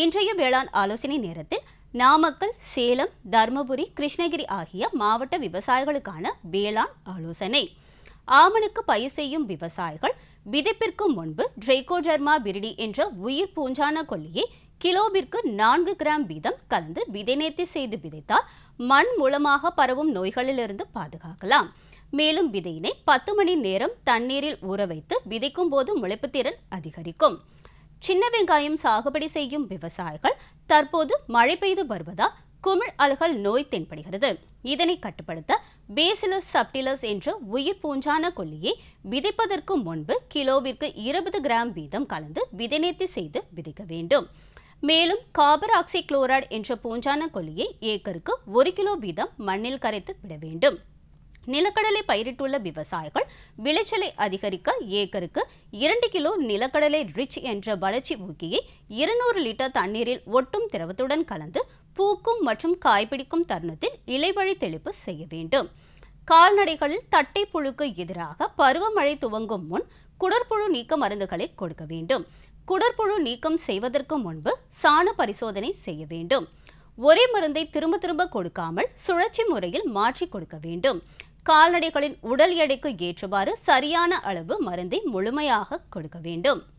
இன்றைய வேளாண் ஆலோசனை நேரத்தில் நாமக்கல், சேலம், தர்மபுரி, கிருஷ்ணகிரி ஆகிய மாவட்ட விவசாயிகளுக்கான வேளாண் ஆலோசனை. ஆமணக்கு பயிர் செய்யும் விவசாயிகள் விதைப்பிற்கு முன்பு ட்ரைகோடர்மா விரிடி என்ற உயிர் பூஞ்சான கொல்லியை கிலோவிற்கு 4 கிராம் வீதம் கலந்து விதைநேர்த்தி செய்து விதைத்தால் மண் மூலமாக பரவும் நோய்களிலிருந்து பாதுகாக்கலாம். மேலும் விதையினை 10 மணி நேரம் தண்ணீரில் ஊற வைத்து விதைக்கும் போது முளைப்பு திறன் அதிகரிக்கும். சின்ன வெங்காயம் சாகுபடி செய்யும் விவசாயிகள் தற்போது மழை பெய்து வருவதால் குமிழ் அழுகல் நோய் தென்படுகிறது. இதனை கட்டுப்படுத்த பேசிலஸ் சப்டிலஸ் என்ற உயிர் பூஞ்சான கொல்லியை விதைப்பதற்கு முன்பு கிலோவிற்கு 20 கிராம் வீதம் கலந்து விதைநேர்த்தி செய்து விதைக்க வேண்டும். மேலும் காப்பர் ஆக்சி குளோரைடு என்ற பூஞ்சான கொல்லியை ஏக்கருக்கு 1 கிலோ வீதம் மண்ணில் கரைத்து விட வேண்டும். நிலக்கடலை பயிரிட்டுள்ள விவசாயிகள் விளைச்சலை அதிகரிக்க ஏக்கருக்கு 2 கிலோ நிலக்கடலை ரிச் என்ற வளர்ச்சி ஊக்கியை 200 லிட்டர் தண்ணீரில் ஒட்டும் திரவத்துடன் கலந்து பூக்கும் மற்றும் காய்பிடிக்கும் தருணத்தில் இலைவழி தெளிப்பு செய்ய வேண்டும். கால்நடைகளில் தட்டை புழுக்கு எதிராக பருவமழை துவங்கும் முன் குடற்புழு நீக்க மருந்துகளை கொடுக்க வேண்டும். குடற்புழு நீக்கம் செய்வதற்கு முன்பு சாண பரிசோதனை செய்ய வேண்டும். ஒரே மருந்தை திரும்ப திரும்ப கொடுக்காமல் சுழற்சி முறையில் மாற்றி கொடுக்க வேண்டும். கால்நடைகளின் உடல் எடைக்கு ஏற்றவாறு சரியான அளவு மருந்தை முழுமையாக கொடுக்க வேண்டும்.